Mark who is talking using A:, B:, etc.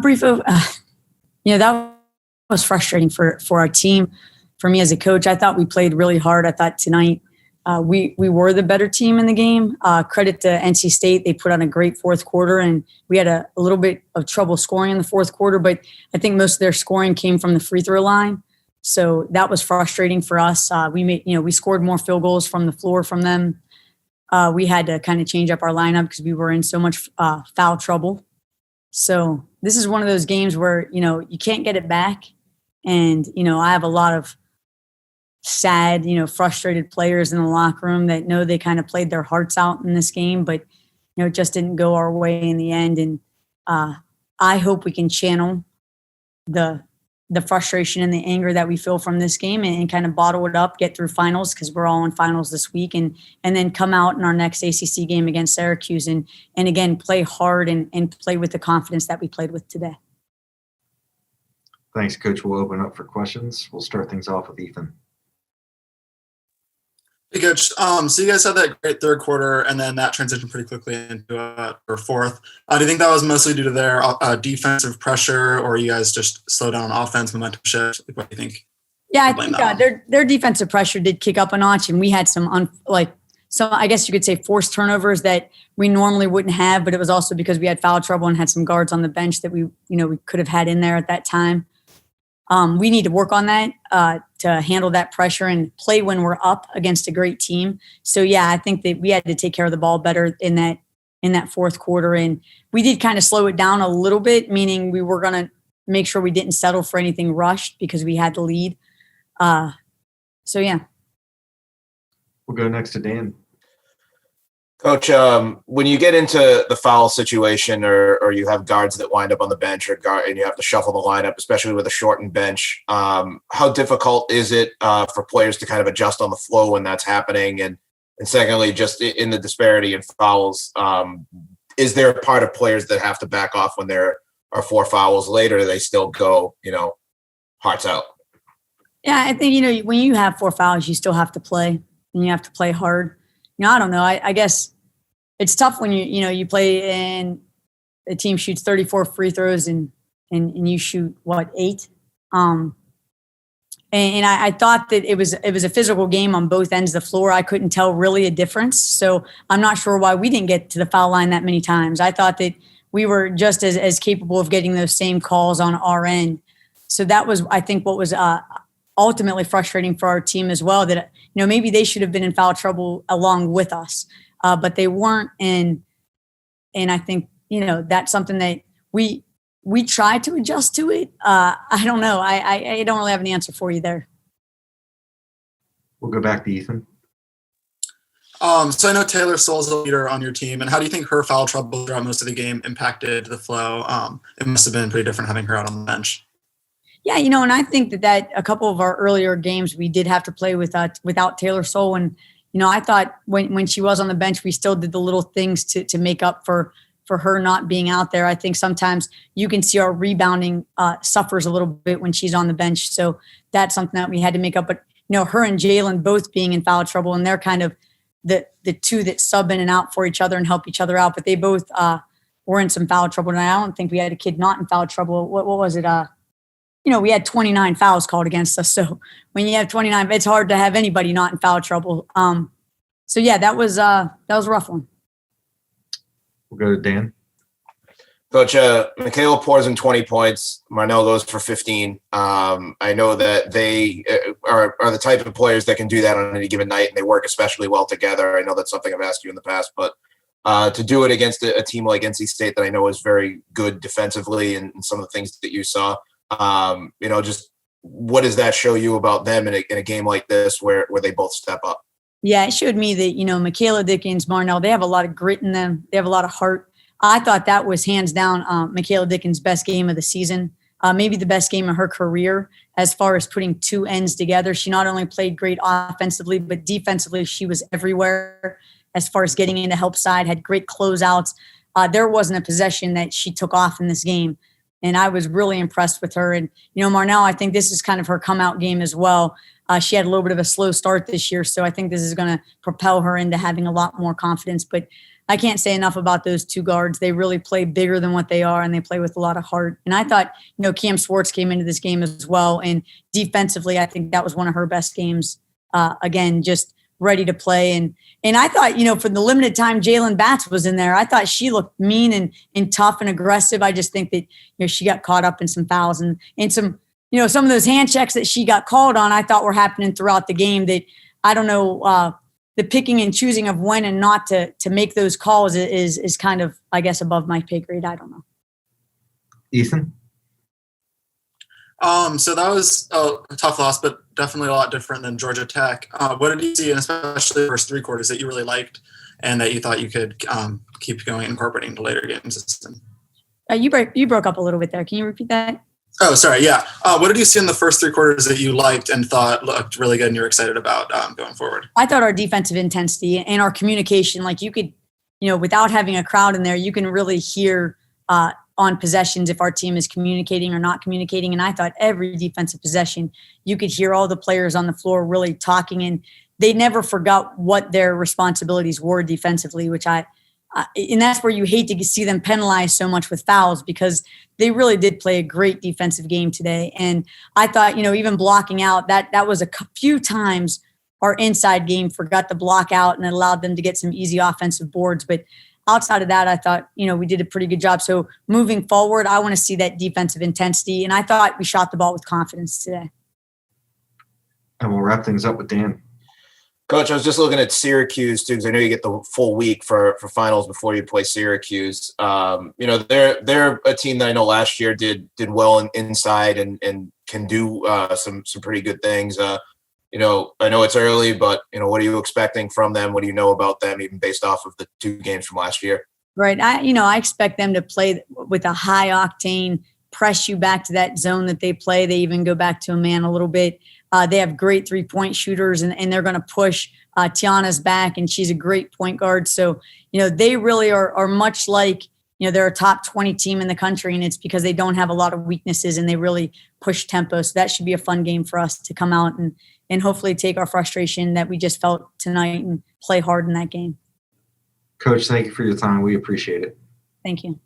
A: Brief, that was frustrating for our team. For me as a coach, I thought we played really hard. I thought tonight we were the better team in the game. Credit to NC State. They put on a great fourth quarter, and we had a little bit of trouble scoring in the fourth quarter, but I think most of their scoring came from the free throw line. So that was frustrating for us. We scored more field goals from the floor from them. We had to kind of change up our lineup because we were in so much foul trouble. So this is one of those games where, you can't get it back. And, I have a lot of sad, frustrated players in the locker room that know they kind of played their hearts out in this game, but, it just didn't go our way in the end. And I hope we can channel the frustration and the anger that we feel from this game and kind of bottle it up, get through finals because we're all in finals this week, and then come out in our next ACC game against Syracuse and again, play hard and play with the confidence that we played with today.
B: Thanks, Coach. We'll open up for questions. We'll start things off with Ethan.
C: Hey, Coach. So you guys had that great third quarter, and then that transitioned pretty quickly into your fourth. Do you think that was mostly due to their defensive pressure, or you guys just slowed down on offense, momentum shift? What do you think?
A: Yeah, I think their defensive pressure did kick up a notch, and we had some I guess you could say forced turnovers that we normally wouldn't have, but it was also because we had foul trouble and had some guards on the bench that we could have had in there at that time. We need to work on that to handle that pressure and play when we're up against a great team. So yeah, I think that we had to take care of the ball better in that fourth quarter, and we did kind of slow it down a little bit, meaning we were going to make sure we didn't settle for anything rushed because we had the lead. So yeah.
B: We'll go next to Dan.
D: Coach, when you get into the foul situation or you have guards that wind up on the bench and you have to shuffle the lineup, especially with a shortened bench, how difficult is it for players to kind of adjust on the flow when that's happening? And secondly, just in the disparity in fouls, is there a part of players that have to back off when there are 4 fouls later? They still go, hearts out?
A: Yeah, I think, when you have 4 fouls, you still have to play and you have to play hard. I don't know. I guess it's tough when you play and a team shoots 34 free throws and you shoot 8. And I thought that it was a physical game on both ends of the floor. I couldn't tell really a difference. So I'm not sure why we didn't get to the foul line that many times. I thought that we were just as capable of getting those same calls on our end. So that was, I think, what was ultimately frustrating for our team as well, that, maybe they should have been in foul trouble along with us, but they weren't. And I think, that's something that we tried to adjust to it. I don't know. I don't really have an answer for you there.
B: We'll go back to Ethan.
C: So I know Taylor Soule's the leader on your team, and how do you think her foul trouble throughout most of the game impacted the flow? It must have been pretty different having her out on the bench.
A: Yeah, and I think that a couple of our earlier games we did have to play without Taylor Soule, and I thought when she was on the bench, we still did the little things to make up for her not being out there. I think sometimes you can see our rebounding suffers a little bit when she's on the bench, so that's something that we had to make up. But her and Jalen both being in foul trouble, and they're kind of the two that sub in and out for each other and help each other out. But they both were in some foul trouble, and I don't think we had a kid not in foul trouble. What was it? We had 29 fouls called against us. So when you have 29, it's hard to have anybody not in foul trouble. So yeah, that was a rough one.
B: We'll go to Dan.
D: Coach, Michaela pours in 20 points. Marnell goes for 15. I know that they are the type of players that can do that on any given night, and they work especially well together. I know that's something I've asked you in the past, but to do it against a team like NC State that I know is very good defensively and some of the things that you saw, just what does that show you about them in a game like this where they both step up?
A: Yeah, it showed me that, Michaela Dickens, Marnell, they have a lot of grit in them. They have a lot of heart. I thought that was hands down Michaela Dickens' best game of the season, maybe the best game of her career as far as putting two ends together. She not only played great offensively, but defensively, she was everywhere as far as getting in the help side, had great closeouts. There wasn't a possession that she took off in this game. And I was really impressed with her. And, Marnell, I think this is kind of her come out game as well. She had a little bit of a slow start this year. So I think this is going to propel her into having a lot more confidence. But I can't say enough about those two guards. They really play bigger than what they are, and they play with a lot of heart. And I thought, Cam Swartz came into this game as well. And defensively, I think that was one of her best games. Again, just ready to play. And I thought, for the limited time Jalen Batts was in there, I thought she looked mean and tough and aggressive. I just think that, she got caught up in some fouls and some, some of those hand checks that she got called on, I thought were happening throughout the game that I don't know, the picking and choosing of when and not to make those calls is kind of, I guess, above my pay grade. I don't know.
B: Ethan?
C: So that was a tough loss, but definitely a lot different than Georgia Tech. What did you see, and especially the first three quarters, that you really liked and that you thought you could keep going, incorporating to later games?
A: You broke up a little bit there. Can you repeat that?
C: Oh, sorry. Yeah. What did you see in the first three quarters that you liked and thought looked really good and you're excited about going forward?
A: I thought our defensive intensity and our communication, like you could, without having a crowd in there, you can really hear on possessions if our team is communicating or not communicating. And I thought every defensive possession, you could hear all the players on the floor really talking, and they never forgot what their responsibilities were defensively, which and that's where you hate to see them penalized so much with fouls, because they really did play a great defensive game today. And I thought, even blocking out, that was a few times our inside game forgot to block out, and it allowed them to get some easy offensive boards. But outside of that, I thought, we did a pretty good job. So moving forward, I want to see that defensive intensity. And I thought we shot the ball with confidence today.
B: And we'll wrap things up with Dan.
D: Coach, I was just looking at Syracuse too, because I know you get the full week for finals before you play Syracuse. They're a team that I know last year did well inside and can do some pretty good things. I know it's early, but what are you expecting from them? What do you know about them, even based off of the two games from last year?
A: Right. I expect them to play with a high octane, press you back to that zone that they play. They even go back to a man a little bit. They have great 3-point shooters, and they're going to push. Tiana's back, and she's a great point guard. So, they really are much like, they're a top 20 team in the country, and it's because they don't have a lot of weaknesses and they really push tempo. So that should be a fun game for us to come out and hopefully take our frustration that we just felt tonight and play hard in that game.
B: Coach, thank you for your time. We appreciate it.
A: Thank you.